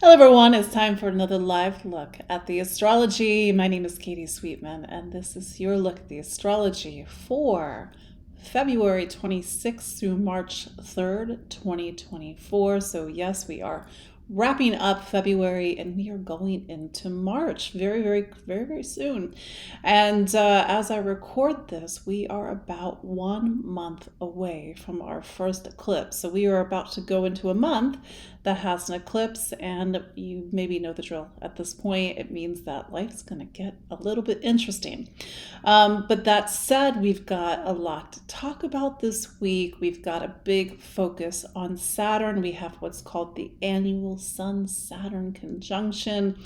Hello, everyone. It's time for another live look at the astrology. My name is Katie Sweetman, and this is your look at the astrology for February 26th through March 3rd, 2024. So, yes, we are wrapping up February and we are going into March very soon. And as I record this, we are about 1 month away from our first eclipse. So we are about to go into a month that has an eclipse, and you maybe know the drill at this point. It means that life's going to get a little bit interesting. But that said, we've got a lot to talk about this week. We've got a big focus on Saturn. We have what's called the annual Sun-Saturn conjunction.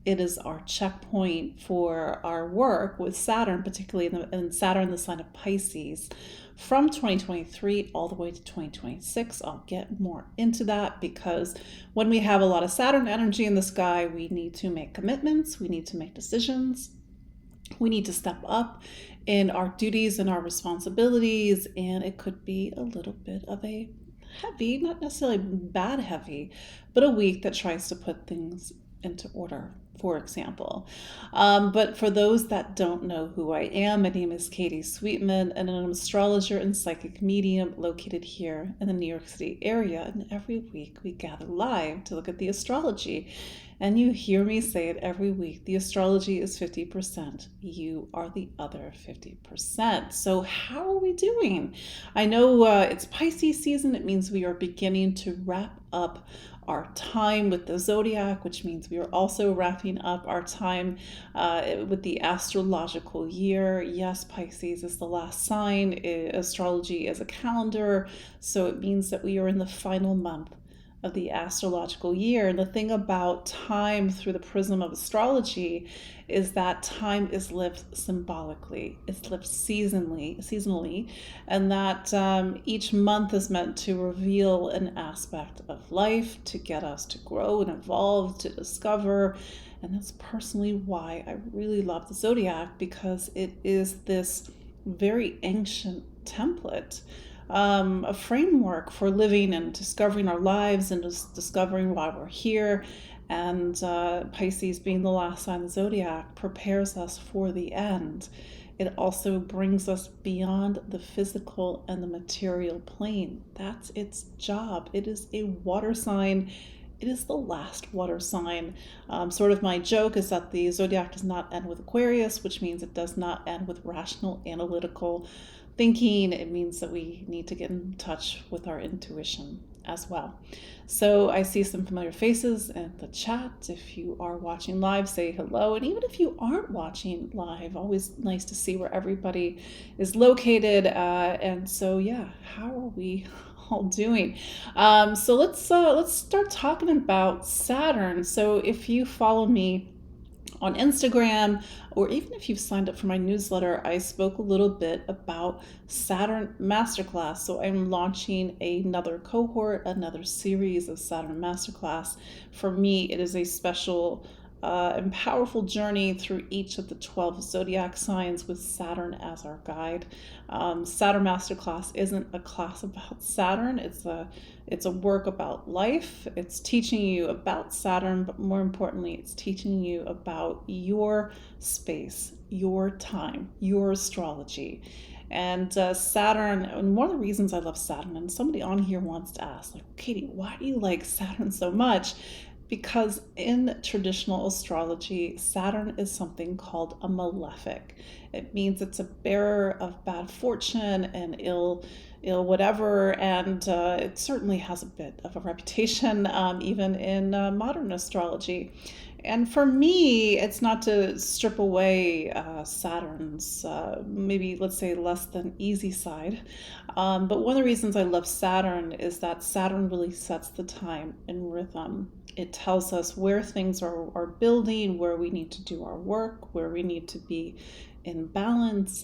It is our checkpoint for our work with Saturn, particularly in Saturn, the sign of Pisces, from 2023 all the way to 2026. I'll get more into that because when we have a lot of Saturn energy in the sky, we need to make commitments, we need to make decisions, we need to step up in our duties and our responsibilities, and it could be a little bit of a heavy, not necessarily bad heavy, but a week that tries to put things into order, for example. But for those that don't know who I am, my name is Katie Sweetman, and I'm an astrologer and psychic medium located here in the New York City area. And every week we gather live to look at the astrology. And you hear me say it every week. The astrology is 50%. You are the other 50%. So how are we doing? I know it's Pisces season. It means we are beginning to wrap up our time with the zodiac, which means we are also wrapping up our time with the astrological year. Yes, Pisces is the last sign. Astrology is a calendar, so it means that we are in the final month of the astrological year. And the thing about time through the prism of astrology is that time is lived symbolically, it's lived seasonally, and that each month is meant to reveal an aspect of life, to get us to grow and evolve, to discover. And that's personally why I really love the zodiac, because it is this very ancient template, a framework for living and discovering our lives and just discovering why we're here. And Pisces, being the last sign of the zodiac, prepares us for the end. It also brings us beyond the physical and the material plane. That's its job. It is a water sign. It is the last water sign. Sort of my joke is that the zodiac does not end with Aquarius, which means it does not end with rational, analytical thinking. It means that we need to get in touch with our intuition as well. So I see some familiar faces in the chat. If you are watching live, say hello. And even if you aren't watching live, always nice to see where everybody is located. And so, yeah, how are we all doing? So let's start talking about Saturn. So if you follow me on Instagram, or even if you've signed up for my newsletter, I spoke a little bit about Saturn Masterclass. So I'm launching another cohort, another series of Saturn Masterclass. For me, it is a special and powerful journey through each of the 12 zodiac signs with Saturn as our guide. Saturn Masterclass isn't a class about Saturn. It's a work about life. It's teaching you about Saturn, but more importantly, it's teaching you about your space, your time, your astrology. And Saturn, and one of the reasons I love Saturn, and somebody on here wants to ask, like, Katie, why do you like Saturn so much? Because in traditional astrology, Saturn is something called a malefic. It means it's a bearer of bad fortune and ill whatever, and it certainly has a bit of a reputation, even in modern astrology. And for me, it's not to strip away Saturn's maybe, let's say, less than easy side. But one of the reasons I love Saturn is that Saturn really sets the time and rhythm. It tells us where things are building, where we need to do our work, where we need to be in balance.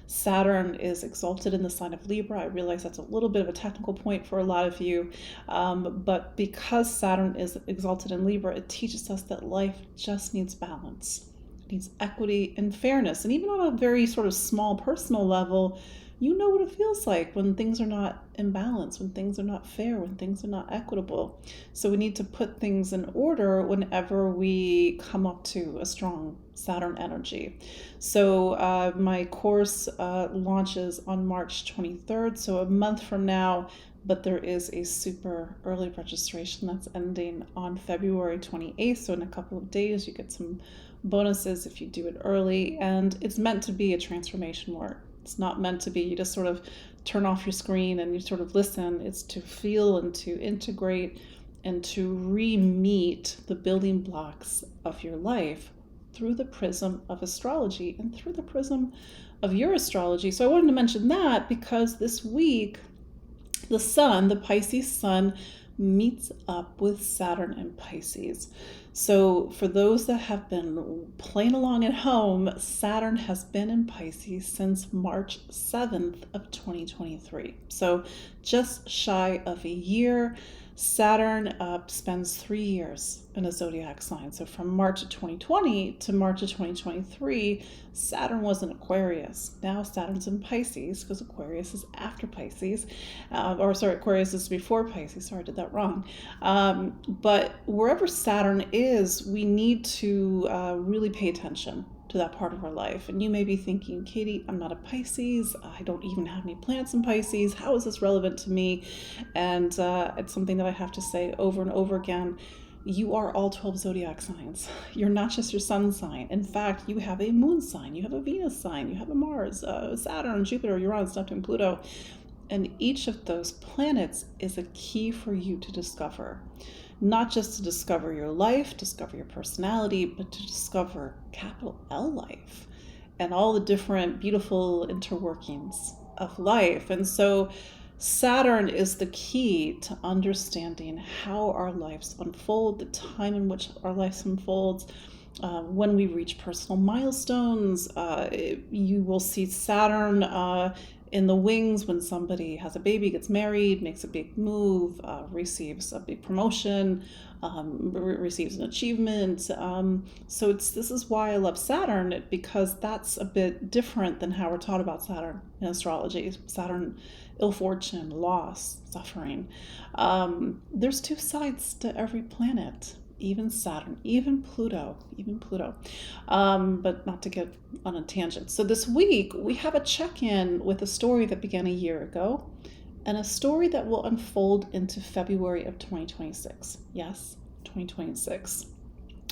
Saturn is exalted in the sign of Libra. I realize that's a little bit of a technical point for a lot of you, but because Saturn is exalted in Libra, it teaches us that life just needs balance. It needs equity and fairness. And even on a very sort of small personal level, You know what it feels like when things are not in balance, when things are not fair, when things are not equitable. So we need to put things in order whenever we come up to a strong Saturn energy. So my course launches on March 23rd, so a month from now, but there is a super early registration that's ending on February 28th. So in a couple of days, you get some bonuses if you do it early. And it's meant to be a transformation work. It's not meant to be you just sort of turn off your screen and you sort of listen. It's to feel and to integrate and to re-meet the building blocks of your life through the prism of astrology and through the prism of your astrology. So I wanted to mention that because this week, the sun, the Pisces sun, meets up with Saturn in Pisces. So for those that have been playing along at home, Saturn has been in Pisces since March 7th of 2023. So just shy of a year. Saturn spends 3 years in a zodiac sign. So from March of 2020 to March of 2023, Saturn was in Aquarius. Now Saturn's in Pisces because Aquarius is after Pisces. Aquarius is before Pisces. Sorry, I did that wrong. But wherever Saturn is, we need to really pay attention to that part of our life. And you may be thinking, Katie, I'm not a Pisces. I don't even have any planets in Pisces. How is this relevant to me? And it's something that I have to say over and over again. You are all 12 zodiac signs. You're not just your sun sign. In fact, you have a moon sign, you have a Venus sign, you have a Mars, Saturn, Jupiter, Uranus, Neptune, Pluto. And each of those planets is a key for you to discover. Not just to discover your life, discover your personality, but to discover capital L life and all the different beautiful interworkings of life. And so Saturn is the key to understanding how our lives unfold, the time in which our lives unfolds. When we reach personal milestones, you will see Saturn in the wings when somebody has a baby, gets married, makes a big move, receives a big promotion, receives an achievement. So this is why I love Saturn, because that's a bit different than how we're taught about Saturn in astrology. Saturn, ill fortune, loss, suffering. There's two sides to every planet. Even Saturn, even Pluto, but not to get on a tangent. So this week we have a check-in with a story that began a year ago and a story that will unfold into February of 2026. Yes, 2026.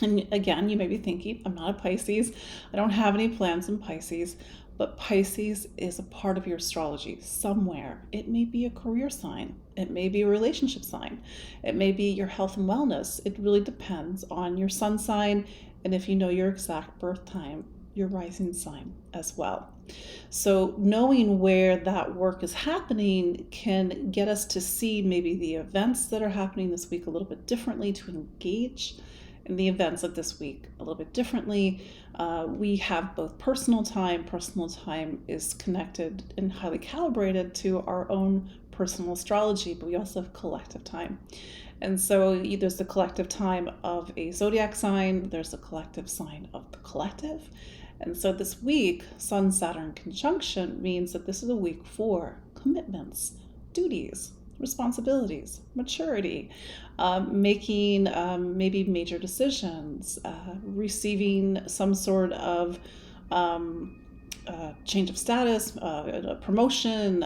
And again, you may be thinking, I'm not a Pisces. I don't have any plans in Pisces, but Pisces is a part of your astrology somewhere. It may be a career sign. It may be a relationship sign. It may be your health and wellness. It really depends on your sun sign. And if you know your exact birth time, your rising sign as well. So knowing where that work is happening can get us to see maybe the events that are happening this week a little bit differently, to engage in the events of this week a little bit differently. We have both personal time. Personal time is connected and highly calibrated to our own personal astrology, but we also have collective time. And so there's the collective time of a zodiac sign, there's a collective sign of the collective. And so this week, Sun-Saturn conjunction means that this is a week for commitments, duties, responsibilities, maturity, making maybe major decisions, receiving some sort of change of status, a promotion,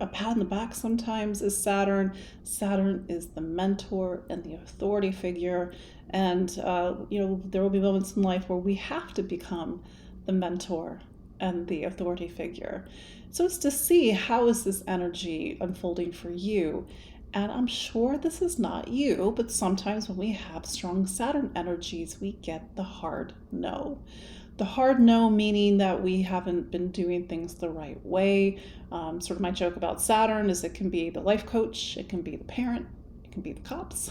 a pat on the back sometimes is Saturn. Saturn is the mentor and the authority figure. And, there will be moments in life where we have to become the mentor and the authority figure. So it's to see how is this energy unfolding for you. And I'm sure this is not you, but sometimes when we have strong Saturn energies, we get the hard no. The hard no meaning that we haven't been doing things the right way. Sort of my joke about Saturn is it can be the life coach, it can be the parent, it can be the cops.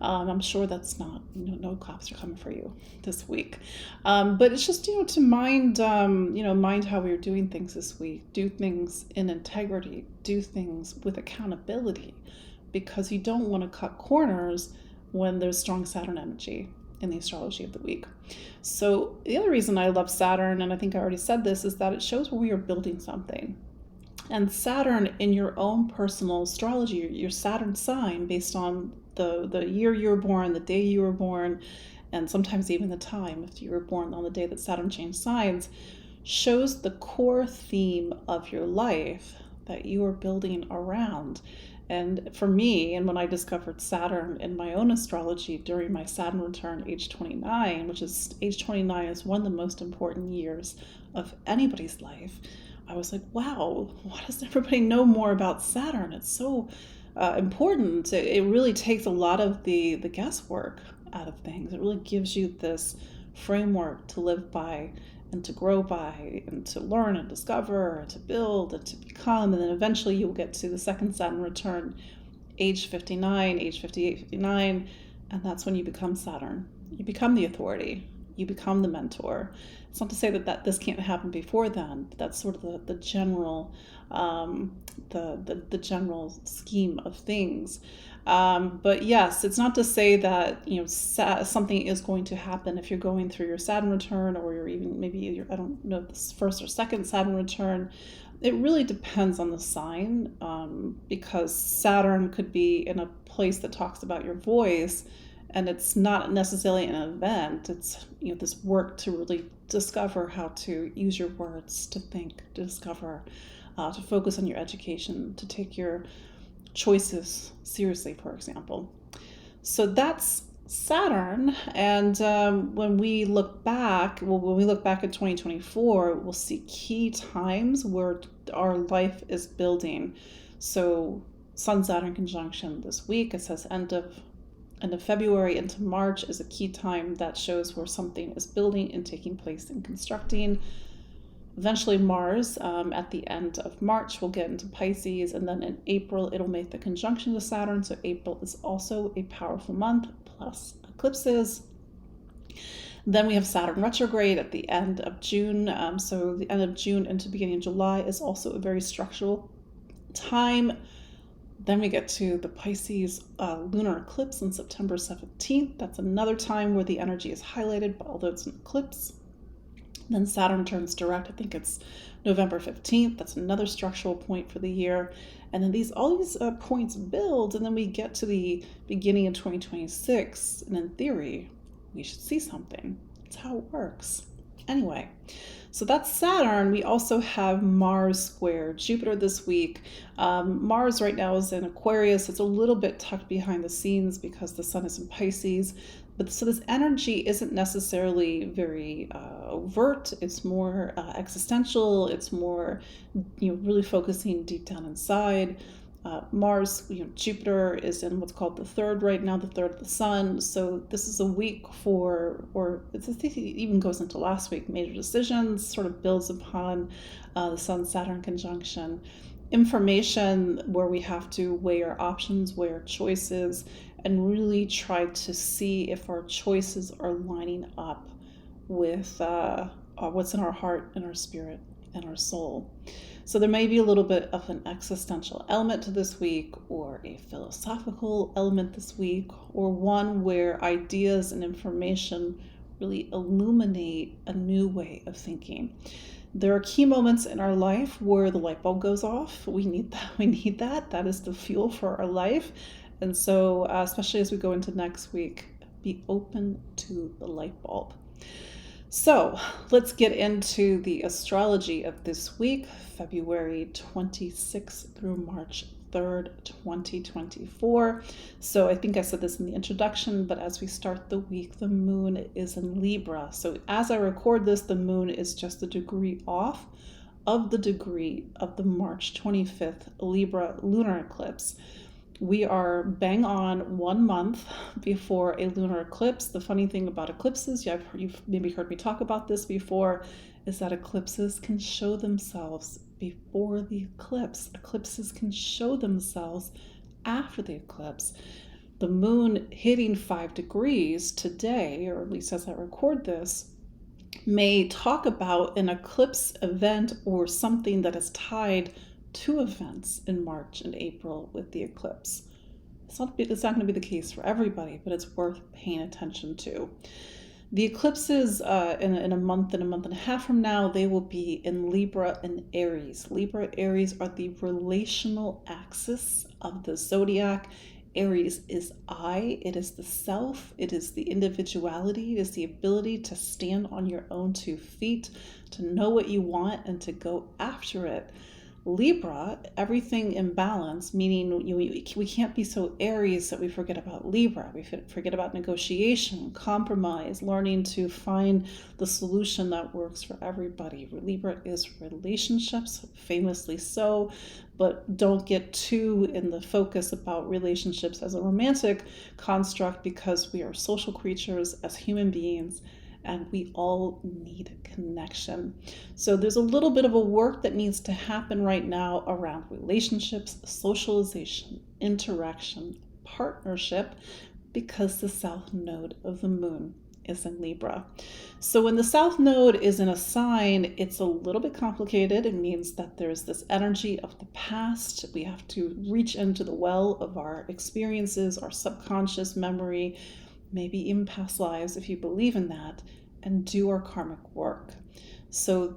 I'm sure that's not, no cops are coming for you this week. But it's just, to mind, mind how we're doing things this week. Do things in integrity. Do things with accountability, because you don't want to cut corners when there's strong Saturn energy in the astrology of the week. So the other reason I love Saturn, and I think I already said this, is that it shows where we are building something. And Saturn in your own personal astrology, your Saturn sign, based on the year you were born, the day you were born, and sometimes even the time, if you were born on the day that Saturn changed signs, shows the core theme of your life that you are building around. And for me, and when I discovered Saturn in my own astrology during my Saturn return, age 29, which is age 29 is one of the most important years of anybody's life, I was like, wow, why doesn't everybody know more about Saturn? It's so important. It really takes a lot of the guesswork out of things. It really gives you this framework to live by and to grow by and to learn and discover and to build and to become. And then eventually you will get to the second Saturn return, age 59, age 58, 59. And that's when you become Saturn. You become the authority. You become the mentor. It's not to say that this can't happen before then, but that's sort of the general the general scheme of things. But yes, it's not to say that something is going to happen if you're going through your Saturn return, or you're even maybe I don't know, this first or second Saturn return. It really depends on the sign, because Saturn could be in a place that talks about your voice, and it's not necessarily an event. It's this work to really discover how to use your words, to think, to discover, to focus on your education, to take your choices seriously, for example. So that's Saturn. And when we look back at 2024, we'll see key times where our life is building. So Sun-Saturn conjunction this week, it says end of February into March is a key time that shows where something is building and taking place and constructing. Eventually Mars, at the end of March, will get into Pisces, and then in April it'll make the conjunction to Saturn. So April is also a powerful month, plus eclipses. Then we have Saturn retrograde at the end of June. So the end of June into beginning of July is also a very structural time. Then we get to the Pisces lunar eclipse on September 17th. That's another time where the energy is highlighted, although it's an eclipse. Then Saturn turns direct. I think it's November 15th. That's another structural point for the year. And then all these points build, and then we get to the beginning of 2026. And in theory, we should see something. That's how it works. Anyway, so that's Saturn. We also have Mars square Jupiter this week. Mars right now is in Aquarius. It's a little bit tucked behind the scenes because the sun is in Pisces. But so this energy isn't necessarily very overt. It's more existential. It's more, really focusing deep down inside. Mars, Jupiter is in what's called the third right now, the third of the sun. So this is a week or I think it even goes into last week, major decisions, sort of builds upon the Sun-Saturn conjunction. Information where we have to weigh our options, weigh our choices, and really try to see if our choices are lining up with what's in our heart and our spirit and our soul. So there may be a little bit of an existential element to this week, or a philosophical element this week, or one where ideas and information really illuminate a new way of thinking. There are key moments in our life where the light bulb goes off. We need that. That is the fuel for our life. And so, especially as we go into next week, be open to the light bulb. So let's get into the astrology of this week, February 26th through March 3rd, 2024. So I think I said this in the introduction, but as we start the week, the moon is in Libra. So as I record this, the moon is just a degree off of the degree of the March 25th Libra lunar eclipse. We are bang on 1 month before a lunar eclipse. The funny thing about eclipses, you've maybe heard me talk about this before, is that eclipses can show themselves before the eclipse. Eclipses can show themselves after the eclipse. The moon hitting 5 degrees today, or at least as I record this, may talk about an eclipse event or something that is tied to events in March and April with the eclipse. It's not going to be the case for everybody, but it's worth paying attention to. The eclipses in a month and a half from now, they will be in Libra and Aries. Libra, Aries are the relational axis of the zodiac. Aries is I, it is the self, it is the individuality, it is the ability to stand on your own 2 feet, to know what you want and to go after it. Libra, everything in balance, meaning we can't be so Aries that we forget about Libra. We forget about negotiation, compromise, learning to find the solution that works for everybody. Libra is relationships, famously so, but don't get too in the focus about relationships as a romantic construct, because we are social creatures as human beings, and we all need connection. So there's a little bit of a work that needs to happen right now around relationships, socialization, interaction, partnership, because the south node of the moon is in Libra. So when the south node is in a sign, it's a little bit complicated. It means that there's this energy of the past. We have to reach into the well of our experiences, our subconscious memory, maybe even past lives, if you believe in that, and do our karmic work. So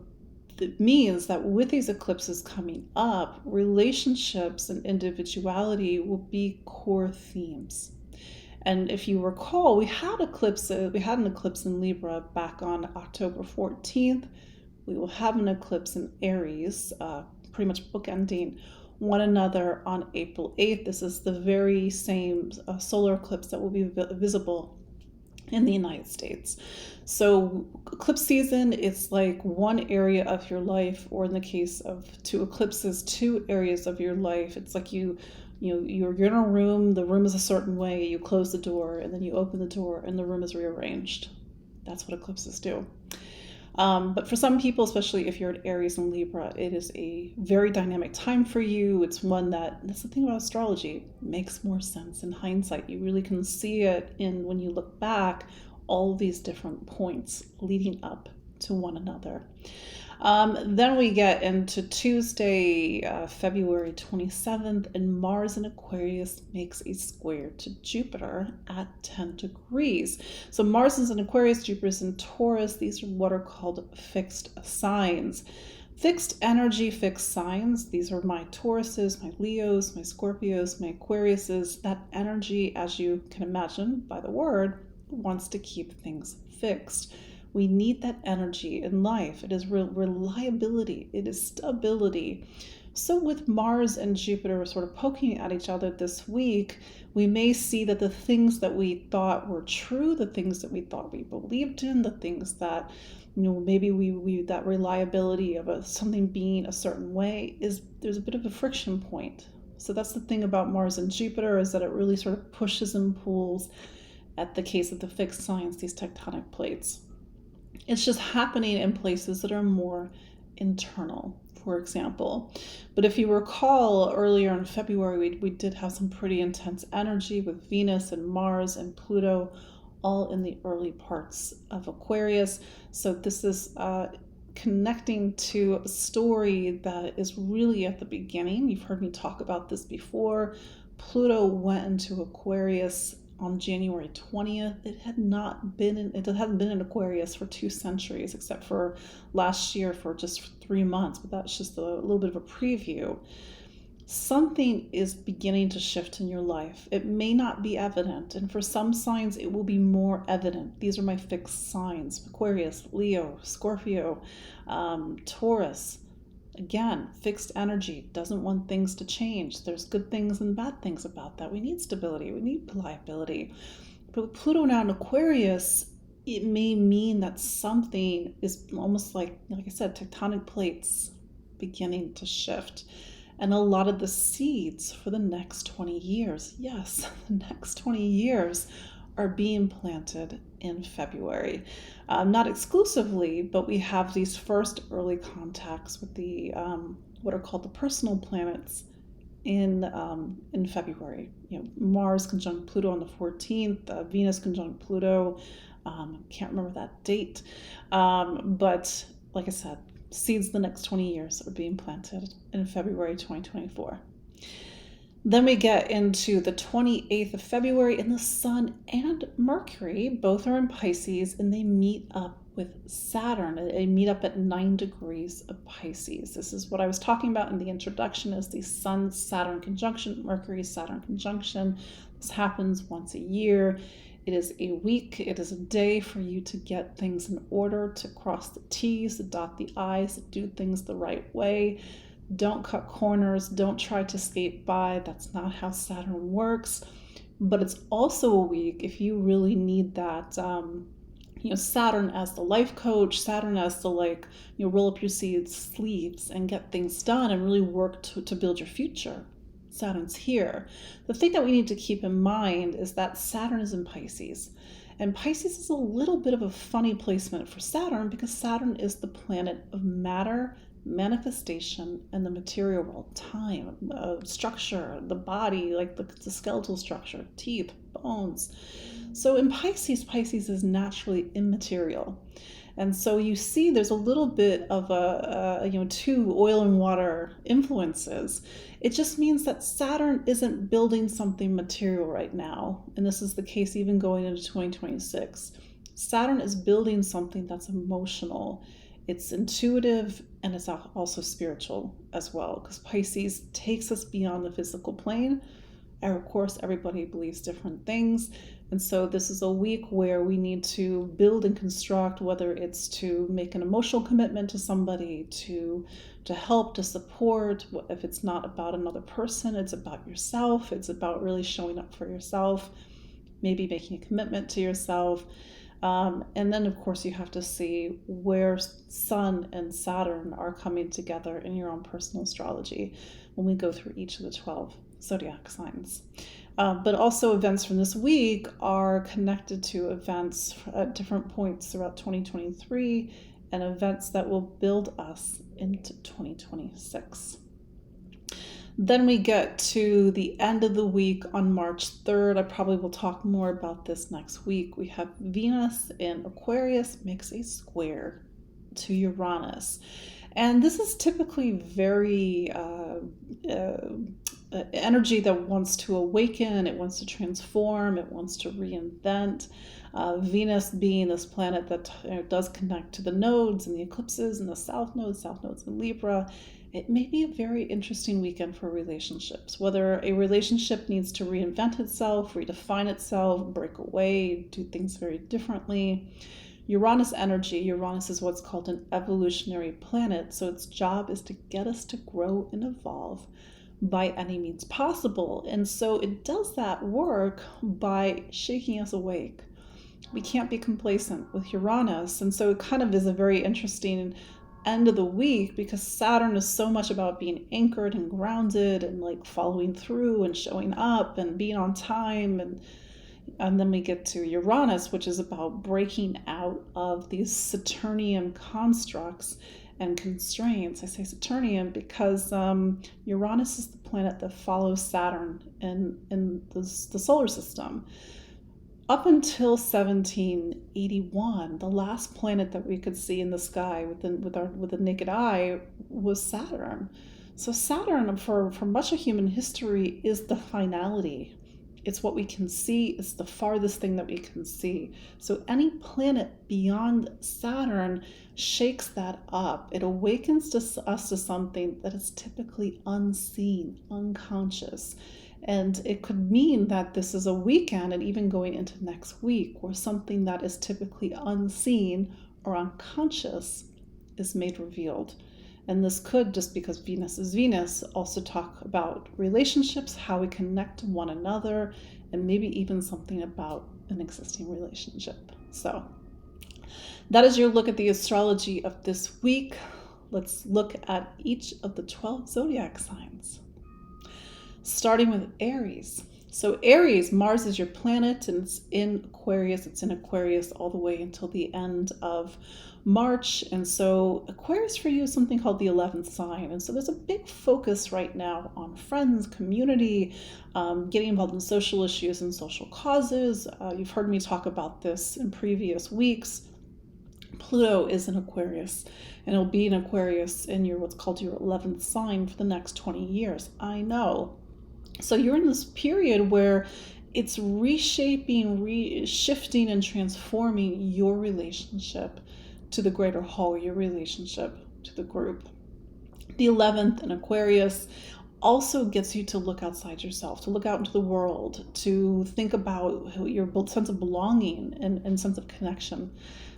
that means that with these eclipses coming up, relationships and individuality will be core themes. And if you recall, we had an eclipse in Libra back on October 14th. We will have an eclipse in Aries, pretty much bookending one another on April 8th. This is the very same solar eclipse that will be visible in the United States. So eclipse season, it's like one area of your life, or in the case of 2 eclipses, 2 areas of your life. It's like you're in a room, the room is a certain way, you close the door, and then you open the door, and the room is rearranged. That's what eclipses do. But for some people, especially if you're at Aries and Libra, it is a very dynamic time for you. It's one that's the thing about astrology, makes more sense in hindsight. You really can see it when you look back, all these different points leading up to one another. Then we get into Tuesday, February 27th, and Mars in Aquarius makes a square to Jupiter at 10 degrees. So Mars is in Aquarius, Jupiter is in Taurus. These are what are called fixed signs. Fixed energy, fixed signs. These are my Tauruses, my Leos, my Scorpios, my Aquariuses. That energy, as you can imagine by the word, wants to keep things fixed. We need that energy in life. It is reliability. It is stability. So with Mars and Jupiter sort of poking at each other this week, we may see that the things that we thought were true, the things that we thought we believed in, the things that, maybe we that reliability of something being a certain way, there's a bit of a friction point. So that's the thing about Mars and Jupiter, is that it really sort of pushes and pulls, at the case of the fixed signs, these tectonic plates. It's just happening in places that are more internal, for example. But if you recall, earlier in February, we did have some pretty intense energy with Venus and Mars and Pluto, all in the early parts of Aquarius. So this is connecting to a story that is really at the beginning. You've heard me talk about this before. Pluto went into Aquarius on January 20th. It hadn't been in Aquarius for 2 centuries, except for last year for just 3 months, but that's just a little bit of a preview. Something is beginning to shift in your life. It may not be evident, and for some signs it will be more evident. These are my fixed signs: Aquarius, Leo, Scorpio, Taurus. Again, fixed energy, doesn't want things to change. There's good things and bad things about that. We need stability, we need pliability. But with Pluto now in Aquarius, it may mean that something is almost like I said, tectonic plates beginning to shift. And a lot of the seeds for the next 20 years, yes, the next 20 years are being planted in February. Not exclusively, but we have these first early contacts with the what are called the personal planets in February. Mars conjunct Pluto on the 14th, Venus conjunct Pluto. Can't remember that date, but like I said, seeds the next 20 years are being planted in February 2024. Then we get into the 28th of February, and the Sun and Mercury both are in Pisces, and they meet up with Saturn. They meet up at 9 degrees of Pisces. This is what I was talking about in the introduction, is the Sun-Saturn conjunction, Mercury-Saturn conjunction. This happens once a year. It is a week, it is a day for you to get things in order, to cross the T's, to dot the I's, to do things the right way. Don't cut corners. Don't try to skate by. That's not how Saturn works. But it's also a week if you really need that, Saturn as the life coach, Saturn as the roll up your sleeves and get things done and really work to build your future. Saturn's here. The thing that we need to keep in mind is that Saturn is in Pisces. And Pisces is a little bit of a funny placement for Saturn because Saturn is the planet of matter, manifestation, and the material world, time, structure, the body, like the skeletal structure, teeth, bones. So in Pisces is naturally immaterial. And so you see there's a little bit of two oil and water influences. It just means that Saturn isn't building something material right now. And this is the case even going into 2026. Saturn is building something that's emotional. It's intuitive, and it's also spiritual as well, because Pisces takes us beyond the physical plane. And of course, everybody believes different things. And so this is a week where we need to build and construct, whether it's to make an emotional commitment to somebody, to help, to support. If it's not about another person, it's about yourself. It's about really showing up for yourself, maybe making a commitment to yourself. And then, of course, you have to see where Sun and Saturn are coming together in your own personal astrology when we go through each of the 12 zodiac signs. But also events from this week are connected to events at different points throughout 2023 and events that will build us into 2026. Then we get to the end of the week on March 3rd. I probably will talk more about this next week. We have Venus in Aquarius makes a square to Uranus. And this is typically very energy that wants to awaken, it wants to transform, it wants to reinvent. Venus being this planet that does connect to the nodes and the eclipses and the south nodes in Libra. It may be a very interesting weekend for relationships, whether a relationship needs to reinvent itself, redefine itself, break away, do things very differently. Uranus energy, Uranus is what's called an evolutionary planet, so its job is to get us to grow and evolve by any means possible. And so it does that work by shaking us awake. We can't be complacent with Uranus. And so it kind of is a very interesting end of the week because Saturn is so much about being anchored and grounded and following through and showing up and being on time. And then we get to Uranus, which is about breaking out of these Saturnian constructs and constraints. I say Saturnian because Uranus is the planet that follows Saturn in the solar system. Up until 1781, the last planet that we could see in the sky with the naked eye was Saturn. So Saturn, for much of human history, is the finality. It's what we can see. It's the farthest thing that we can see. So any planet beyond Saturn shakes that up. It awakens us to something that is typically unseen, unconscious. And it could mean that this is a weekend and even going into next week where something that is typically unseen or unconscious is made revealed. And this could, just because Venus is Venus, also talk about relationships, how we connect to one another, and maybe even something about an existing relationship. So that is your look at the astrology of this week. Let's look at each of the 12 zodiac signs. Starting with Aries. So Aries, Mars is your planet and it's in Aquarius. It's in Aquarius all the way until the end of March. And so Aquarius for you is something called the 11th sign. And so there's a big focus right now on friends, community, getting involved in social issues and social causes. You've heard me talk about this in previous weeks. Pluto is in Aquarius, and it'll be in Aquarius in what's called your 11th sign for the next 20 years. I know. So you're in this period where it's reshaping, shifting, and transforming your relationship to the greater whole, your relationship to the group. The 11th in Aquarius also gets you to look outside yourself, to look out into the world, to think about your sense of belonging and sense of connection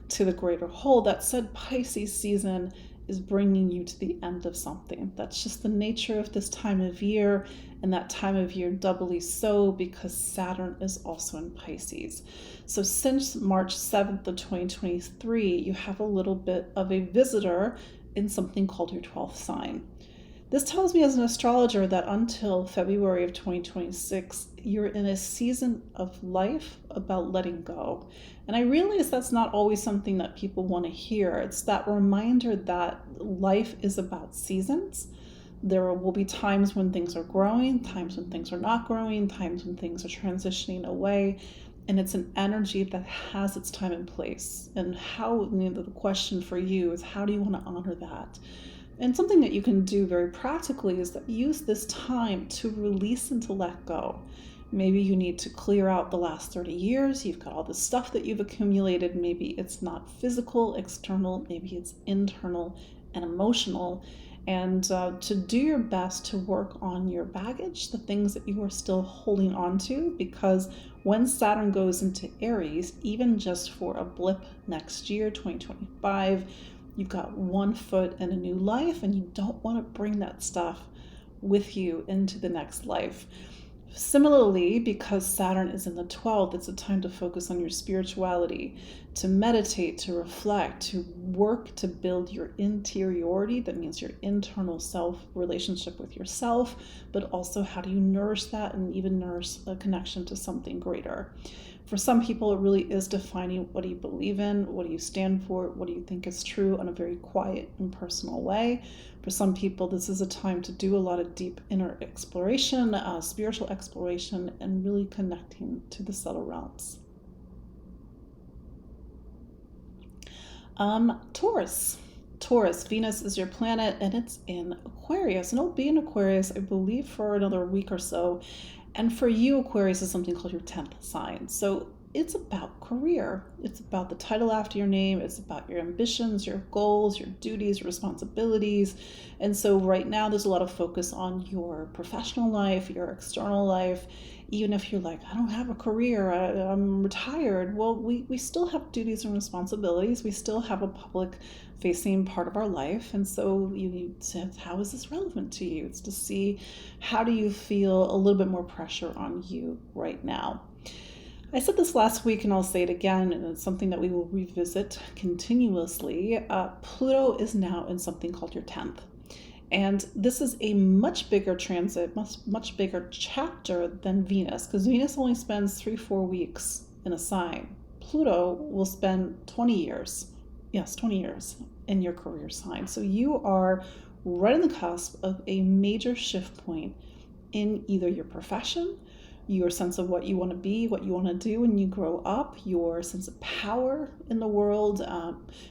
to the greater whole. That said, Pisces season is bringing you to the end of something. That's just the nature of this time of year, and that time of year doubly so because Saturn is also in Pisces. So since March 7th of 2023, you have a little bit of a visitor in something called your 12th sign. This tells me as an astrologer that until February of 2026, you're in a season of life about letting go. And I realize that's not always something that people want to hear. It's that reminder that life is about seasons. There will be times when things are growing, times when things are not growing, times when things are transitioning away. And it's an energy that has its time and place. And the question for you is, how do you want to honor that? And something that you can do very practically is that use this time to release and to let go. Maybe you need to clear out the last 30 years. You've got all the stuff that you've accumulated. Maybe it's not physical, external. Maybe it's internal and emotional. And to do your best to work on your baggage, the things that you are still holding on to, because when Saturn goes into Aries, even just for a blip next year, 2025, you've got one foot in a new life, and you don't want to bring that stuff with you into the next life. Similarly, because Saturn is in the 12th, it's a time to focus on your spirituality, to meditate, to reflect, to work to build your interiority. That means your internal self relationship with yourself, but also how do you nourish that and even nourish a connection to something greater. For some people, it really is defining what do you believe in, what do you stand for, what do you think is true in a very quiet and personal way. For some people, this is a time to do a lot of deep inner exploration, spiritual exploration, and really connecting to the subtle realms. Taurus. Taurus, Venus is your planet, and it's in Aquarius. And it'll be in Aquarius, I believe, for another week or so. And for you, Aquarius is something called your 10th sign. So it's about career. It's about the title after your name. It's about your ambitions, your goals, your duties, your responsibilities. And so right now there's a lot of focus on your professional life, your external life. Even if you're like, I don't have a career, I'm retired. Well, we still have duties and responsibilities. We still have a public facing part of our life. And so you need to, how is this relevant to you? It's to see how do you feel a little bit more pressure on you right now. I said this last week and I'll say it again, and it's something that we will revisit continuously. Pluto is now in something called your 10th. And this is a much bigger transit, much bigger chapter than Venus, because Venus only spends 3-4 weeks in a sign. Pluto will spend 20 years. Yes, 20 years in your career sign. So you are right on the cusp of a major shift point in either your profession, your sense of what you want to be, what you want to do when you grow up, your sense of power in the world,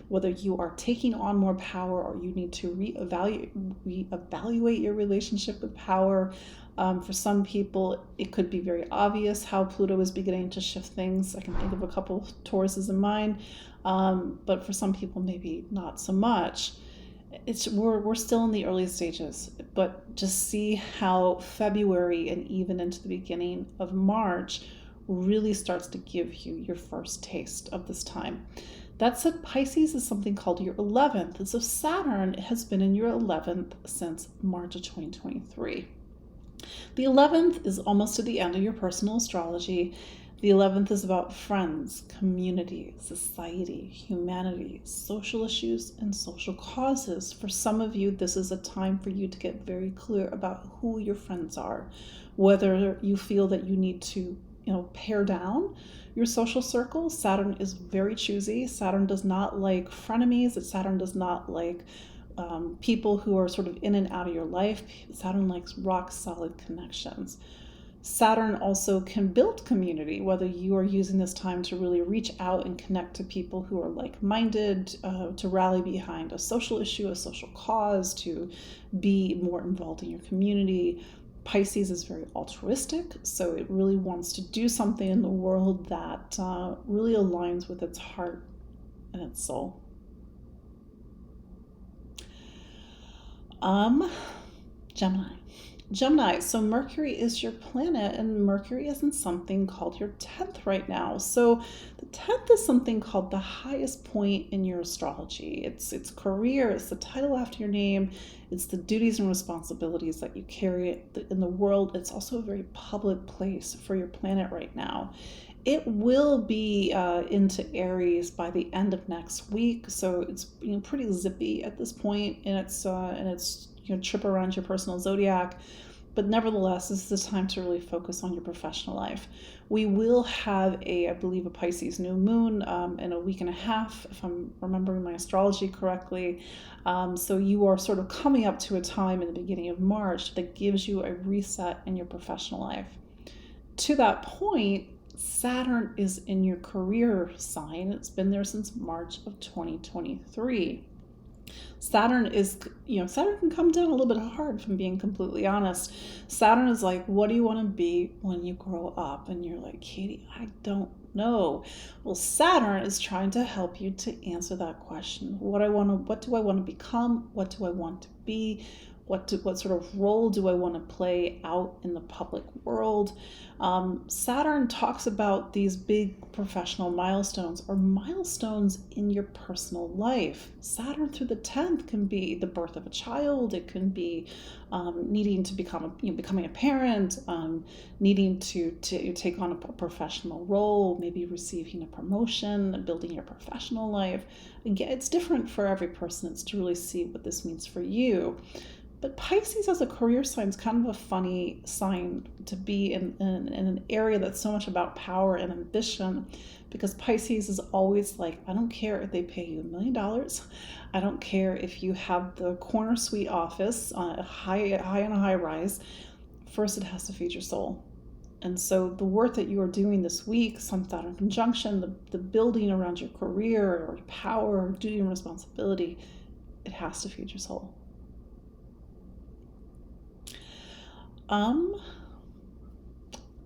whether you are taking on more power or you need to reevaluate your relationship with power. For some people, it could be very obvious how Pluto is beginning to shift things. I can think of a couple of Tauruses in mind, but for some people, maybe not so much. We're still in the early stages, but just see how February and even into the beginning of March really starts to give you your first taste of this time. That said, Pisces is something called your 11th, and so Saturn has been in your 11th since March of 2023. The 11th is almost to the end of your personal astrology. The 11th is about friends, community, society, humanity, social issues, and social causes. For some of you, this is a time for you to get very clear about who your friends are, whether you feel that you need to, pare down your social circle. Saturn is very choosy. Saturn does not like frenemies. Saturn does not like people who are sort of in and out of your life. Saturn likes rock solid connections. Saturn also can build community, whether you are using this time to really reach out and connect to people who are like-minded, to rally behind a social issue, a social cause, to be more involved in your community. Pisces is very altruistic, so it really wants to do something in the world that really aligns with its heart and its soul. Gemini, so Mercury is your planet, and Mercury is in something called your 10th right now. So the 10th is something called the highest point in your astrology. It's career, it's the title after your name, it's the duties and responsibilities that you carry in the world. It's also a very public place for your planet right now. It will be into Aries by the end of next week, so it's pretty zippy at this point in its trip around your personal zodiac. But nevertheless, this is the time to really focus on your professional life. We will have I believe, a Pisces new moon in a week and a half, if I'm remembering my astrology correctly. So you are sort of coming up to a time in the beginning of March that gives you a reset in your professional life. To that point, Saturn is in your career sign. It's been there since March of 2023. Saturn can come down a little bit hard, if I'm being completely honest. Saturn is like, what do you want to be when you grow up? And you're like, Katie, I don't know. Well, Saturn is trying to help you to answer that question. What do I want to become? What do I want to be? What sort of role do I want to play out in the public world? Saturn talks about these big professional milestones or milestones in your personal life. Saturn through the 10th can be the birth of a child. It can be needing to becoming a parent, needing to take on a professional role, maybe receiving a promotion, building your professional life. Again, it's different for every person. It's to really see what this means for you. But Pisces as a career sign is kind of a funny sign to be in an area that's so much about power and ambition, because Pisces is always like, I don't care if they pay you $1 million. I don't care if you have the corner suite office, high on a high rise. First, it has to feed your soul. And so the work that you are doing this week, some Saturn conjunction, the building around your career or your power or duty and responsibility, it has to feed your soul.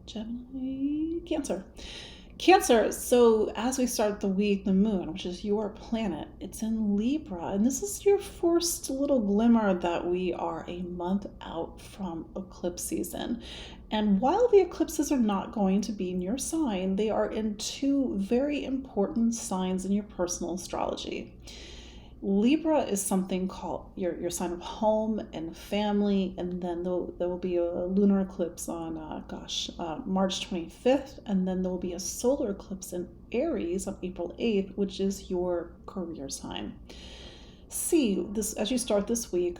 Gemini, Cancer. So as we start the week, the moon, which is your planet, it's in Libra. And this is your first little glimmer that we are a month out from eclipse season. And while the eclipses are not going to be in your sign, they are in two very important signs in your personal astrology. Libra is something called your sign of home and family, and then there will be a lunar eclipse on March 25th, and then there will be a solar eclipse in Aries on April 8th, which is your career sign. See this as you start this week.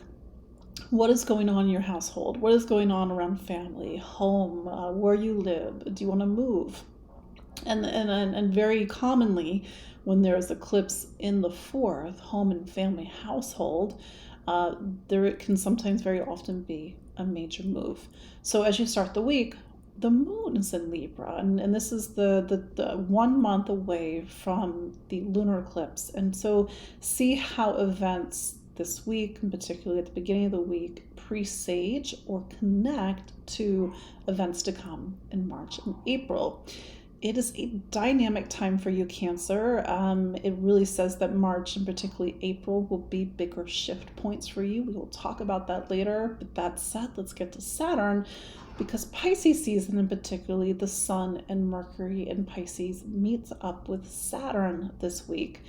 What is going on in your household? What is going on around family, home, where you live? Do you want to move? And very commonly, when there's eclipse in the 4th, home and family household, there can sometimes very often be a major move. So as you start the week, the moon is in Libra, and this is the 1 month away from the lunar eclipse. And so see how events this week, and particularly at the beginning of the week, presage or connect to events to come in March and April. It is a dynamic time for you, Cancer. It really says that March and particularly April will be bigger shift points for you. We will talk about that later. But that said, let's get to Saturn, because Pisces season, and particularly the Sun and Mercury in Pisces, meets up with Saturn this week.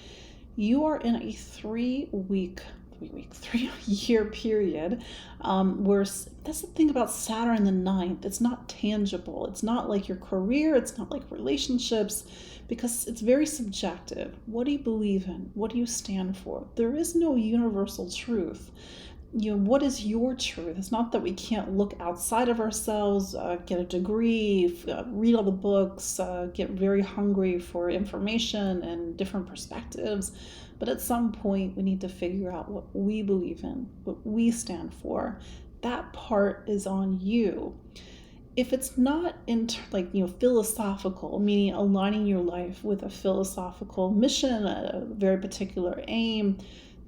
You are in a 3-year period where that's the thing about Saturn the 9th. It's not tangible. It's not like your career. It's not like relationships, because it's very subjective. What do you believe in? What do you stand for? There is no universal truth. What is your truth? It's not that we can't look outside of ourselves, get a degree, read all the books, get very hungry for information and different perspectives. But at some point, we need to figure out what we believe in, what we stand for. That part is on you. If it's not philosophical, meaning aligning your life with a philosophical mission, a very particular aim,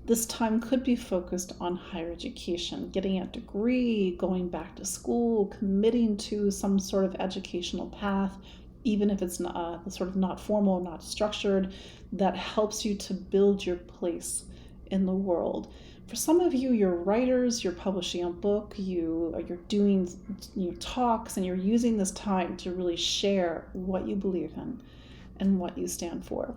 This time could be focused on higher education, getting a degree, going back to school, committing to some sort of educational path, even if it's not sort of not formal, not structured, that helps you to build your place in the world. For some of you, you're writers, you're publishing a book, you're doing talks, and you're using this time to really share what you believe in and what you stand for.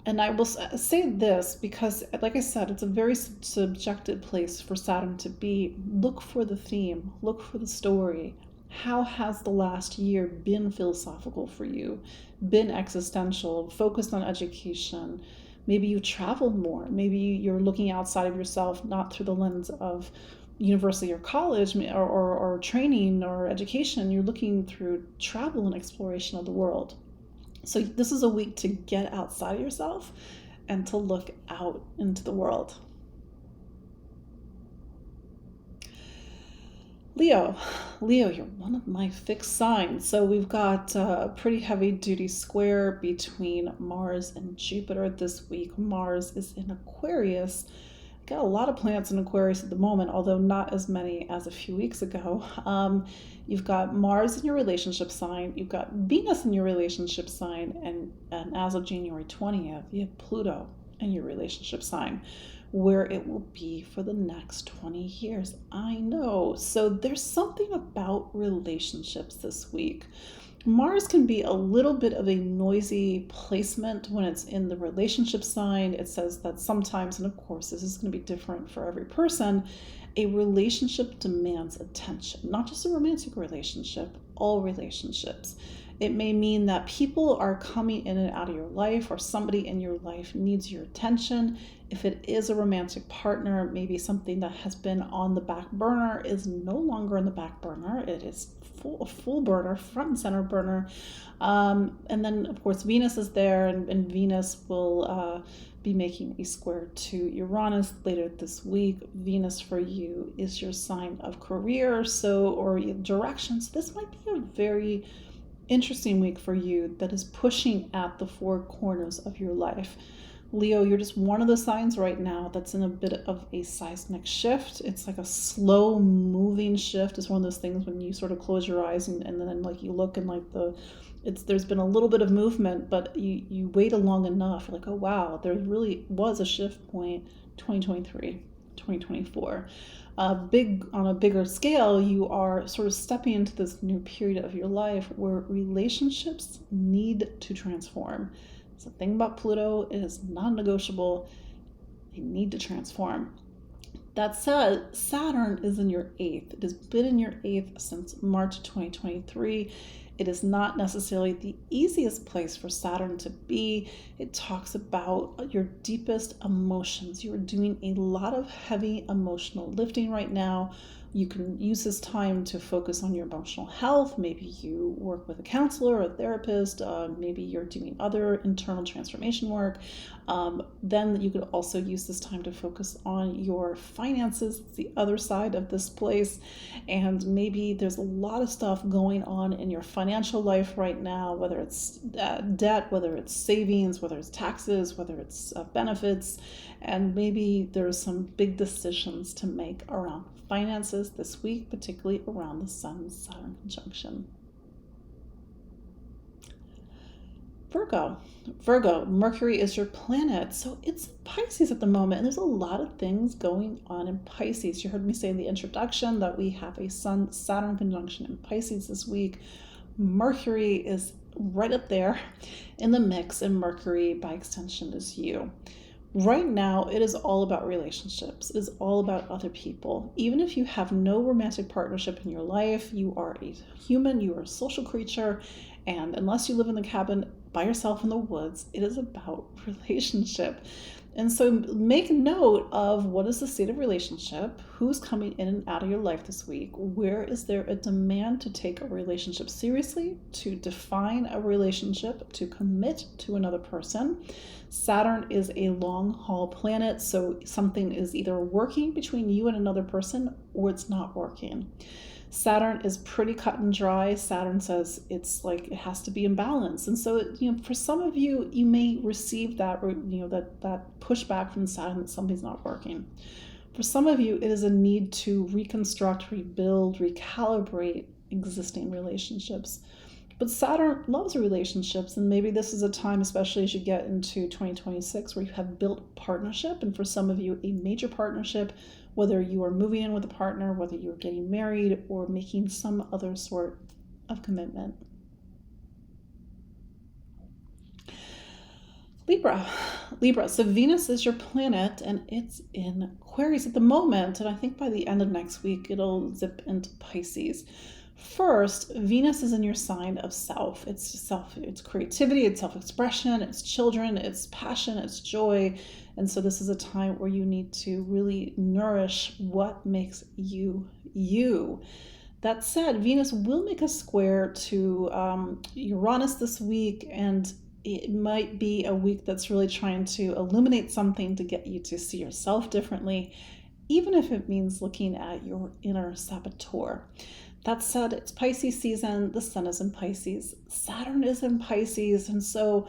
And I will say this because, like I said, it's a very subjective place for Saturn to be. Look for the theme, look for the story. How has the last year been philosophical for you, been existential, focused on education? Maybe you traveled more. Maybe you're looking outside of yourself, not through the lens of university or college or training or education. You're looking through travel and exploration of the world. So this is a week to get outside of yourself and to look out into the world. Leo, you're one of my fixed signs. So we've got a pretty heavy duty square between Mars and Jupiter this week. Mars is in Aquarius. Got a lot of planets in Aquarius at the moment, although not as many as a few weeks ago. You've got Mars in your relationship sign, you've got Venus in your relationship sign, and as of January 20th, you have Pluto in your relationship sign, where it will be for the next 20 years. I know. So there's something about relationships this week. Mars can be a little bit of a noisy placement when it's in the relationship sign. It says that sometimes, and of course this is going to be different for every person, a relationship demands attention, not just a romantic relationship, all relationships. It may mean that people are coming in and out of your life, or somebody in your life needs your attention. If it is a romantic partner, maybe something that has been on the back burner is no longer on the back burner. It is full burner, front and center burner. And then, of course, Venus is there, and Venus will be making a square to Uranus later this week. Venus for you is your sign of career, or direction. So this might be a very interesting week for you that is pushing at the four corners of your life. Leo, you're just one of the signs right now that's in a bit of a seismic shift. It's like a slow moving shift. It's one of those things when you sort of close your eyes and then like you look and like there's been a little bit of movement, but you wait long enough, you're like, oh wow, there really was a shift point. 2023, 2024. On a bigger scale, you are sort of stepping into this new period of your life where relationships need to transform. So the thing about Pluto, it is non-negotiable. They need to transform. That said, Saturn is in your 8th. It has been in your 8th since March 2023. It is not necessarily the easiest place for Saturn to be. It talks about your deepest emotions. You are doing a lot of heavy emotional lifting right now. You can use this time to focus on your emotional health. Maybe you work with a counselor or a therapist. Maybe you're doing other internal transformation work. Then you could also use this time to focus on your finances. It's the other side of this place. And maybe there's a lot of stuff going on in your financial life right now, whether it's debt, whether it's savings, whether it's taxes, whether it's benefits. And maybe there's some big decisions to make around finances this week, particularly around the Sun-Saturn conjunction. Virgo, Mercury is your planet, so it's Pisces at the moment, and there's a lot of things going on in Pisces. You heard me say in the introduction that we have a Sun-Saturn conjunction in Pisces this week. Mercury is right up there in the mix, and Mercury, by extension, is you. Right now, it is all about relationships. It is all about other people. Even if you have no romantic partnership in your life, you are a human, you are a social creature, and unless you live in the cabin by yourself in the woods, it is about relationship. And so make note of what is the state of relationship, who's coming in and out of your life this week, where is there a demand to take a relationship seriously, to define a relationship, to commit to another person. Saturn is a long haul planet, so something is either working between you and another person or it's not working. Saturn is pretty cut and dry. Saturn says it's like it has to be in balance. And so, for some of you, you may receive that, that pushback from Saturn that something's not working. For some of you, it is a need to reconstruct, rebuild, recalibrate existing relationships. But Saturn loves relationships, and maybe this is a time, especially as you get into 2026, where you have built partnership, and for some of you, a major partnership, whether you are moving in with a partner, whether you're getting married, or making some other sort of commitment. Libra. So Venus is your planet, and it's in Aquarius at the moment, and I think by the end of next week, it'll zip into Pisces. First, Venus is in your sign of self. It's creativity, it's self-expression, it's children, it's passion, it's joy. And so this is a time where you need to really nourish what makes you you. That said, Venus will make a square to Uranus this week, and it might be a week that's really trying to illuminate something to get you to see yourself differently, even if it means looking at your inner saboteur. That said, it's Pisces season. The sun is in Pisces. Saturn is in Pisces. And so,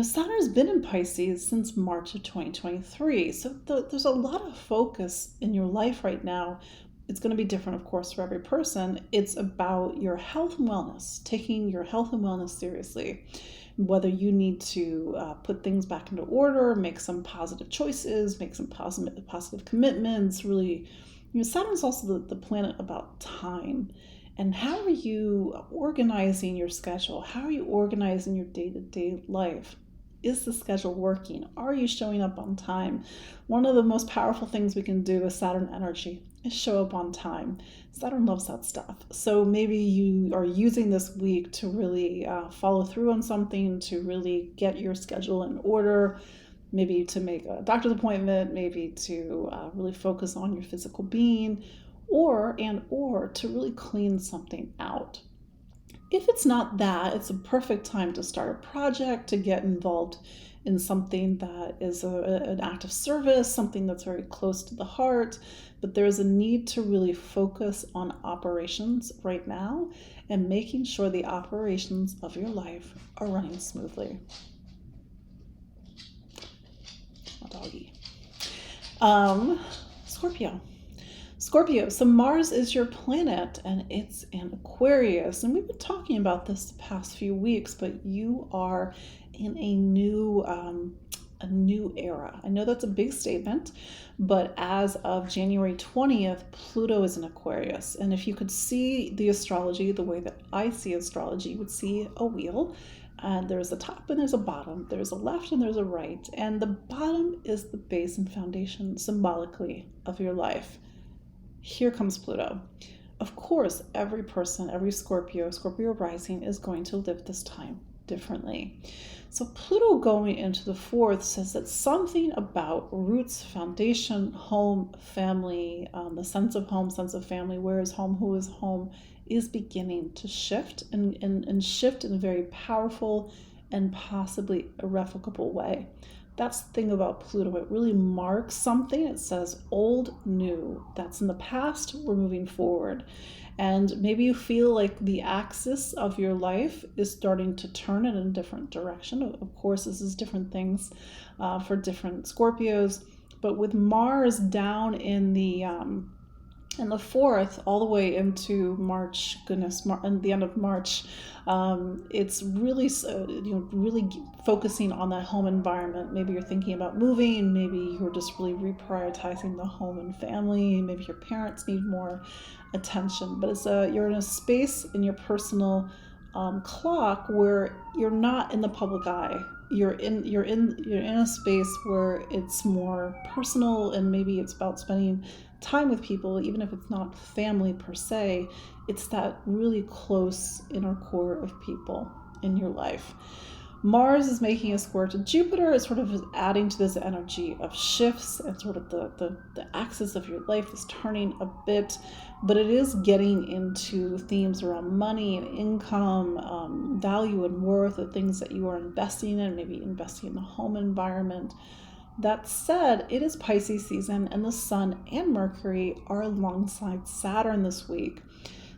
Saturn's been in Pisces since March of 2023. So there's a lot of focus in your life right now. It's going to be different, of course, for every person. It's about your health and wellness, taking your health and wellness seriously. Whether you need to put things back into order, make some positive choices, make some positive commitments, really. Saturn's also the planet about time. And how are you organizing your schedule? How are you organizing your day-to-day life? Is the schedule working? Are you showing up on time? One of the most powerful things we can do with Saturn energy is show up on time. Saturn loves that stuff. So maybe you are using this week to really follow through on something, to really get your schedule in order, maybe to make a doctor's appointment, maybe to really focus on your physical being, or to really clean something out. If it's not that, it's a perfect time to start a project, to get involved in something that is an act of service, something that's very close to the heart. But there's a need to really focus on operations right now and making sure the operations of your life are running smoothly. My doggy. Scorpio, so Mars is your planet, and it's in Aquarius. And we've been talking about this the past few weeks, but you are in a new era. I know that's a big statement, but as of January 20th, Pluto is in Aquarius. And if you could see the astrology the way that I see astrology, you would see a wheel. And there's a top and there's a bottom. There's a left and there's a right. And the bottom is the base and foundation symbolically of your life. Here comes Pluto. Of course, every person, every Scorpio rising is going to live this time differently. So Pluto going into the fourth says that something about roots, foundation, home, family, the sense of home, sense of family, where is home, who is home, is beginning to shift and shift in a very powerful and possibly irrevocable way. That's the thing about Pluto. It really marks something. It says old, new. That's in the past. We're moving forward. And maybe you feel like the axis of your life is starting to turn in a different direction. Of course, this is different things for different Scorpios. But with Mars down in the fourth, all the way into March, and the end of March, it's really, really focusing on that home environment. Maybe you're thinking about moving. Maybe you're just really reprioritizing the home and family. Maybe your parents need more attention. But you're in a space in your personal clock where you're not in the public eye. You're in a space where it's more personal, and maybe it's about spending time with people, even if it's not family per se. It's that really close inner core of people in your life. Mars is making a square to Jupiter. It's sort of adding to this energy of shifts, and sort of the axis of your life is turning a bit, but it is getting into themes around money and income, value and worth, the things that you are investing in, maybe investing in the home environment. That said, it is Pisces season, and the Sun and Mercury are alongside Saturn this week.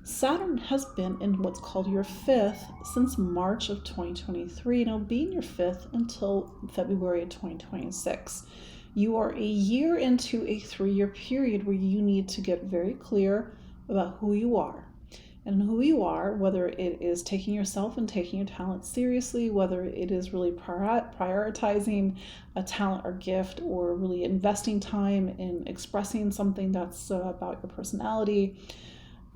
Saturn has been in what's called your fifth since March of 2023, and it'll be in your fifth until February of 2026. You are a year into a 3-year period where you need to get very clear about who you are. And who you are, whether it is taking yourself and taking your talent seriously, whether it is really prioritizing a talent or gift, or really investing time in expressing something that's about your personality.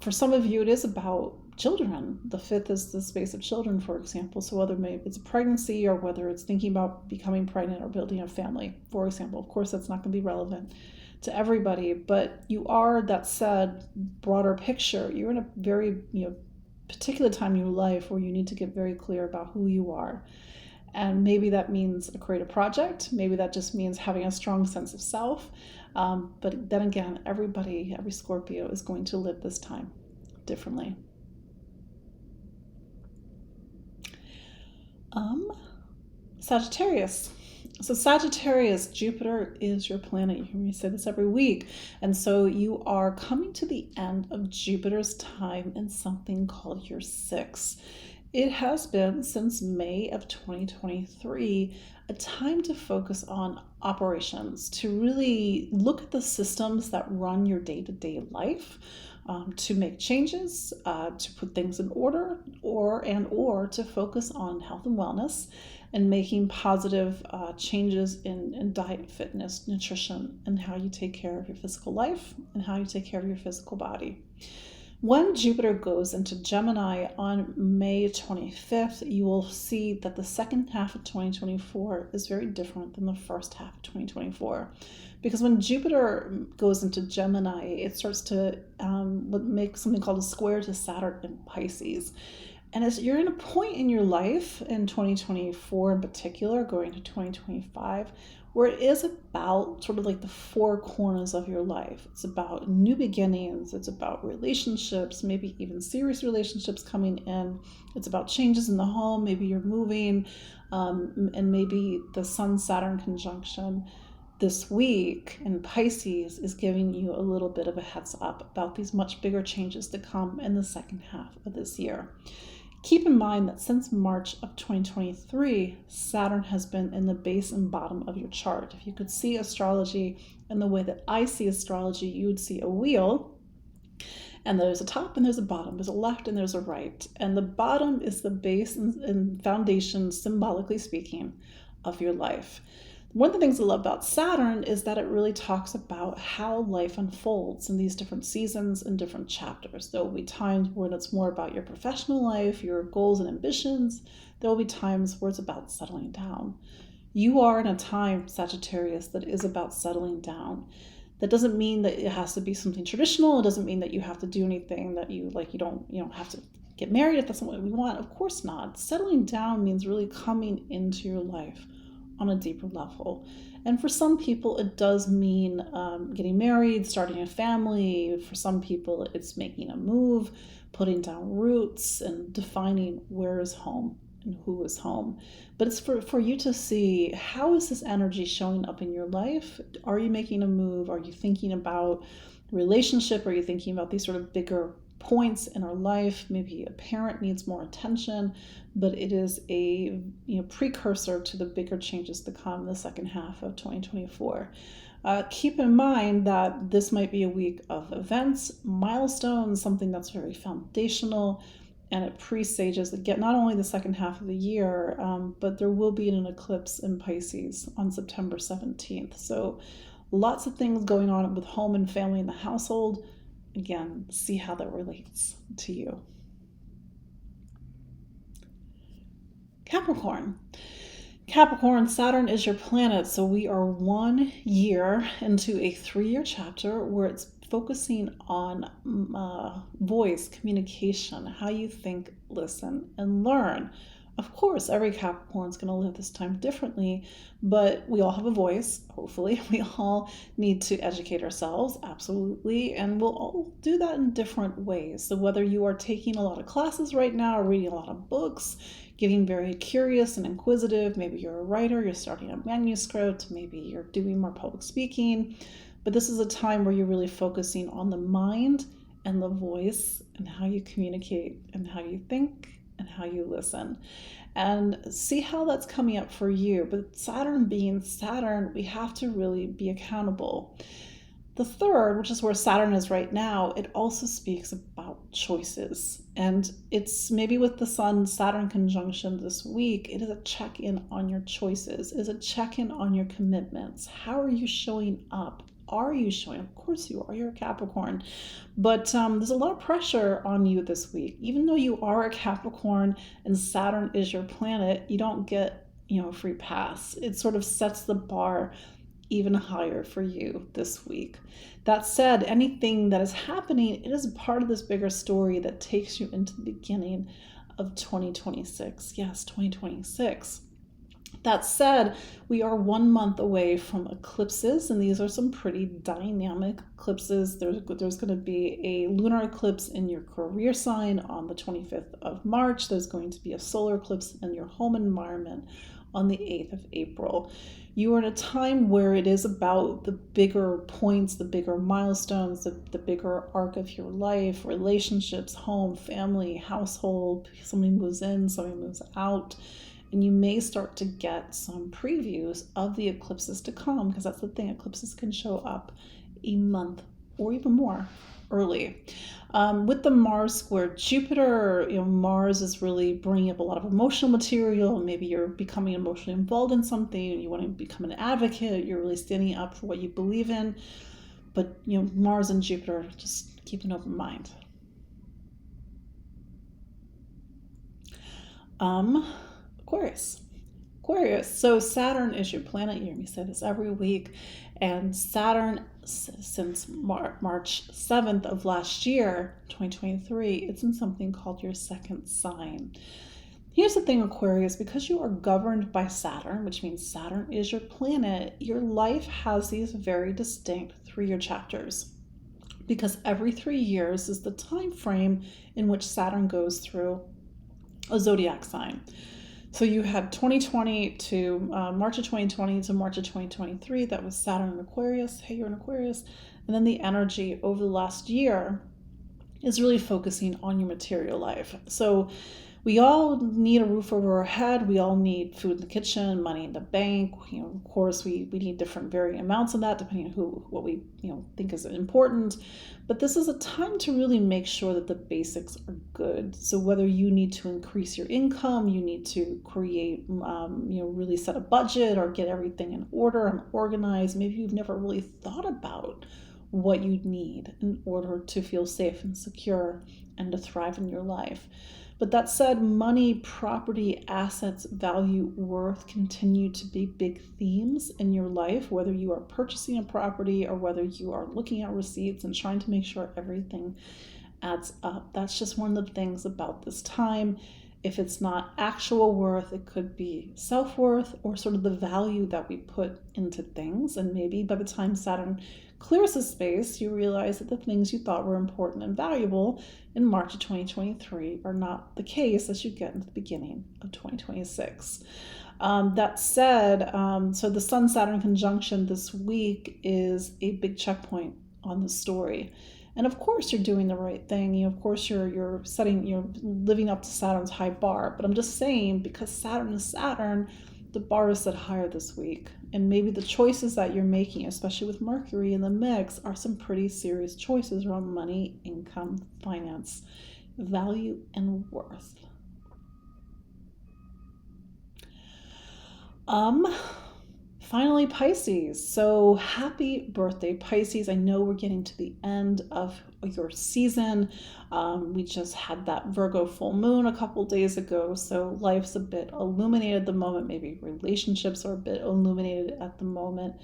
For some of you, it is about children. The fifth is the space of children, for example. So whether maybe it's a pregnancy, or whether it's thinking about becoming pregnant or building a family, for example. Of course, that's not going to be relevant to everybody, but you are, that said, broader picture, you're in a very particular time in your life where you need to get very clear about who you are. And maybe that means a creative project. Maybe that just means having a strong sense of self. But then again, every Scorpio is going to live this time differently. Sagittarius. So Sagittarius, Jupiter is your planet. You hear me say this every week. And so you are coming to the end of Jupiter's time in something called your sixth. It has been since May of 2023 a time to focus on operations, to really look at the systems that run your day-to-day life, to make changes, to put things in order, or to focus on health and wellness and making positive changes in diet, fitness, nutrition, and how you take care of your physical life and how you take care of your physical body. When Jupiter goes into Gemini on May 25th, you will see that the second half of 2024 is very different than the first half of 2024. Because when Jupiter goes into Gemini, it starts to make something called a square to Saturn in Pisces. And as you're in a point in your life, in 2024 in particular, going to 2025, where it is about sort of like the four corners of your life. It's about new beginnings. It's about relationships, maybe even serious relationships coming in. It's about changes in the home. Maybe you're moving, and maybe the Sun-Saturn conjunction this week in Pisces is giving you a little bit of a heads up about these much bigger changes to come in the second half of this year. Keep in mind that since March of 2023, Saturn has been in the base and bottom of your chart. If you could see astrology in the way that I see astrology, you would see a wheel, and there's a top and there's a bottom, there's a left and there's a right. And the bottom is the base and foundation, symbolically speaking, of your life. One of the things I love about Saturn is that it really talks about how life unfolds in these different seasons and different chapters. There will be times when it's more about your professional life, your goals and ambitions. There will be times where it's about settling down. You are in a time, Sagittarius, that is about settling down. That doesn't mean that it has to be something traditional. It doesn't mean that you have to do anything that you don't have to get married if that's not what we want. Of course not. Settling down means really coming into your life on a deeper level. And for some people, it does mean getting married, starting a family. For some people, it's making a move, putting down roots, and defining where is home and who is home. But it's for you to see, how is this energy showing up in your life? Are you making a move? Are you thinking about relationship? Are you thinking about these sort of bigger points in our life? Maybe a parent needs more attention, but it is a precursor to the bigger changes to come in the second half of 2024. Keep in mind that this might be a week of events, milestones, something that's very foundational, and it presages not only the second half of the year, but there will be an eclipse in Pisces on September 17th. So lots of things going on with home and family in the household. Again, see how that relates to you. Capricorn. Capricorn, Saturn is your planet, so we are 1 year into a 3-year chapter where it's focusing on voice, communication, how you think, listen, and learn. Of course, every Capricorn is going to live this time differently, but we all have a voice, hopefully. We all need to educate ourselves, absolutely, and we'll all do that in different ways. So whether you are taking a lot of classes right now or reading a lot of books, getting very curious and inquisitive, maybe you're a writer, you're starting a manuscript, maybe you're doing more public speaking, but this is a time where you're really focusing on the mind and the voice and how you communicate and how you think and how you listen. And see how that's coming up for you. But Saturn being Saturn, we have to really be accountable. The third, which is where Saturn is right now, it also speaks about choices. And it's maybe with the Sun-Saturn conjunction this week, it is a check-in on your choices. It is a check-in on your commitments. How are you showing up? Are you showing up? Of course you are. You're a Capricorn. But there's a lot of pressure on you this week. Even though you are a Capricorn and Saturn is your planet, you don't get, a free pass. It sort of sets the bar even higher for you this week. That said, anything that is happening, it is part of this bigger story that takes you into the beginning of 2026. Yes, 2026. That said, we are 1 month away from eclipses, and these are some pretty dynamic eclipses. There's going to be a lunar eclipse in your career sign on the 25th of March. There's going to be a solar eclipse in your home environment on the 8th of April. You are in a time where it is about the bigger points, the bigger milestones, the bigger arc of your life, relationships, home, family, household. Somebody moves in, somebody moves out. And you may start to get some previews of the eclipses to come, because that's the thing, eclipses can show up a month or even more early. With the Mars square Jupiter, Mars is really bringing up a lot of emotional material. Maybe you're becoming emotionally involved in something, you want to become an advocate, you're really standing up for what you believe in. But, Mars and Jupiter, just keep an open mind. Aquarius. So Saturn is your planet. You hear me say this every week. And Saturn, since March 7th of last year, 2023, it's in something called your second sign. Here's the thing, Aquarius, because you are governed by Saturn, which means Saturn is your planet, your life has these very distinct 3-year chapters. Because every 3 years is the time frame in which Saturn goes through a zodiac sign. So you had 2020 to March of 2020 to March of 2023. That was Saturn in Aquarius. Hey, you're in Aquarius. And then the energy over the last year is really focusing on your material life. So we all need a roof over our head. We all need food in the kitchen, money in the bank. Of course, we need different varying amounts of that depending on what we think is important. But this is a time to really make sure that the basics are good. So whether you need to increase your income, you need to create, really set a budget or get everything in order and organized. Maybe you've never really thought about what you need in order to feel safe and secure and to thrive in your life. But that said, money, property, assets, value, worth continue to be big themes in your life, whether you are purchasing a property or whether you are looking at receipts and trying to make sure everything adds up. That's just one of the things about this time. If it's not actual worth, it could be self-worth or sort of the value that we put into things. And maybe by the time Saturn clears the space, you realize that the things you thought were important and valuable in March of 2023 are not the case as you get into the beginning of 2026. That said, so the Sun-Saturn conjunction this week is a big checkpoint on the story. And of course you're doing the right thing. Of course you're living up to Saturn's high bar. But I'm just saying, because Saturn is Saturn, the bar is set higher this week. And maybe the choices that you're making, especially with Mercury in the mix, are some pretty serious choices around money, income, finance, value, and worth. Finally, Pisces. So happy birthday, Pisces. I know we're getting to the end of your season. We just had that Virgo full moon a couple days ago, so life's a bit illuminated at the moment. Maybe relationships are a bit illuminated at the moment.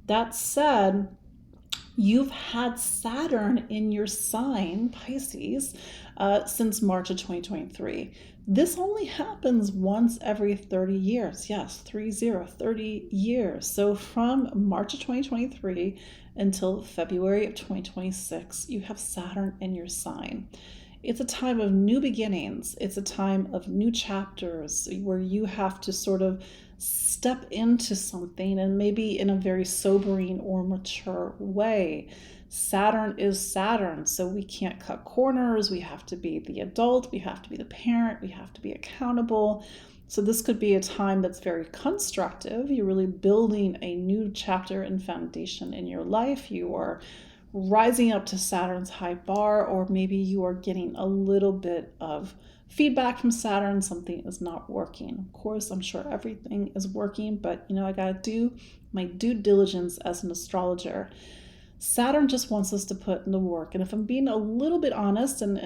That said, you've had Saturn in your sign, Pisces, since March of 2023. This only happens once every 30 years. Yes, 30 years. So from March of 2023 until February of 2026, you have Saturn in your sign. It's a time of new beginnings. It's a time of new chapters where you have to sort of step into something, and maybe in a very sobering or mature way. Saturn is Saturn, so we can't cut corners. We have to be the adult, we have to be the parent, we have to be accountable. So this could be a time that's very constructive. You're really building a new chapter and foundation in your life. You are rising up to Saturn's high bar, or maybe you are getting a little bit of feedback from Saturn, something is not working. Of course, I'm sure everything is working, but I gotta do my due diligence as an astrologer. Saturn just wants us to put in the work. And if I'm being a little bit honest and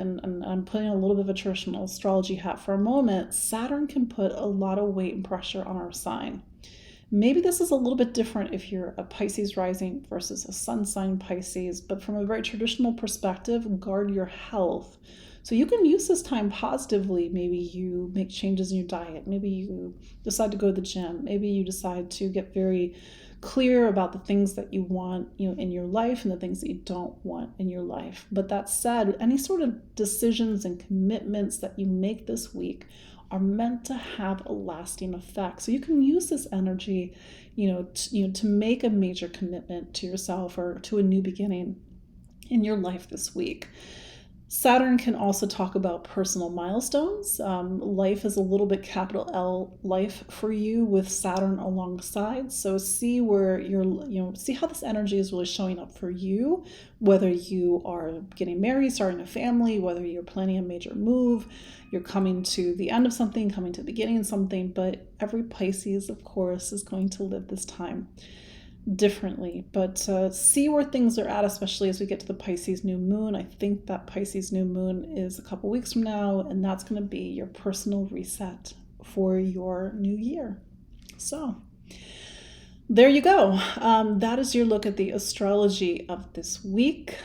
I'm putting a little bit of a traditional astrology hat for a moment, Saturn can put a lot of weight and pressure on our sign. Maybe this is a little bit different if you're a Pisces rising versus a sun sign Pisces, but from a very traditional perspective, guard your health. So you can use this time positively. Maybe you make changes in your diet. Maybe you decide to go to the gym. Maybe you decide to get very clear about the things that you want, in your life and the things that you don't want in your life. But that said, any sort of decisions and commitments that you make this week are meant to have a lasting effect. So you can use this energy, to make a major commitment to yourself or to a new beginning in your life this week. Saturn can also talk about personal milestones. Life is a little bit capital L life for you with Saturn alongside. So see where see how this energy is really showing up for you, whether you are getting married, starting a family, whether you're planning a major move, you're coming to the end of something, coming to the beginning of something. But every Pisces, of course, is going to live this time differently, but see where things are at, especially as we get to the Pisces new moon. I think that Pisces new moon is a couple weeks from now, and that's going to be your personal reset for your new year. So there you go. That is your look at the astrology of this week,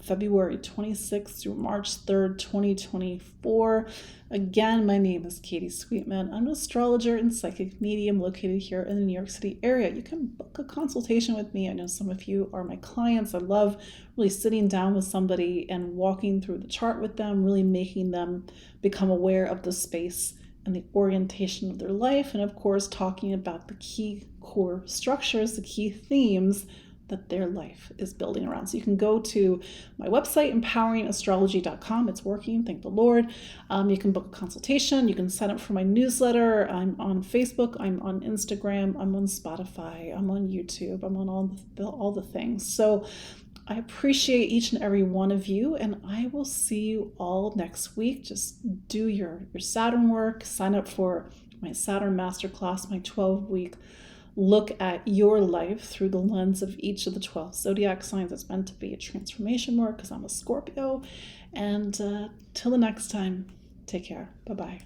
February 26th through March 3rd, 2024. Again, my name is Katie Sweetman. I'm an astrologer and psychic medium located here in the New York City area. You can book a consultation with me. I know some of you are my clients. I love really sitting down with somebody and walking through the chart with them, really making them become aware of the space and the orientation of their life, and of course talking about the key core structures, the key themes that their life is building around. So you can go to my website, empoweringastrology.com. It's working, thank the Lord. You can book a consultation. You can sign up for my newsletter. I'm on Facebook. I'm on Instagram. I'm on Spotify. I'm on YouTube. I'm on all the things. So I appreciate each and every one of you, and I will see you all next week. Just do your Saturn work. Sign up for my Saturn Masterclass, my 12-week look at your life through the lens of each of the 12 zodiac signs. It's meant to be a transformation work because I'm a Scorpio. And till the next time, take care. Bye-bye.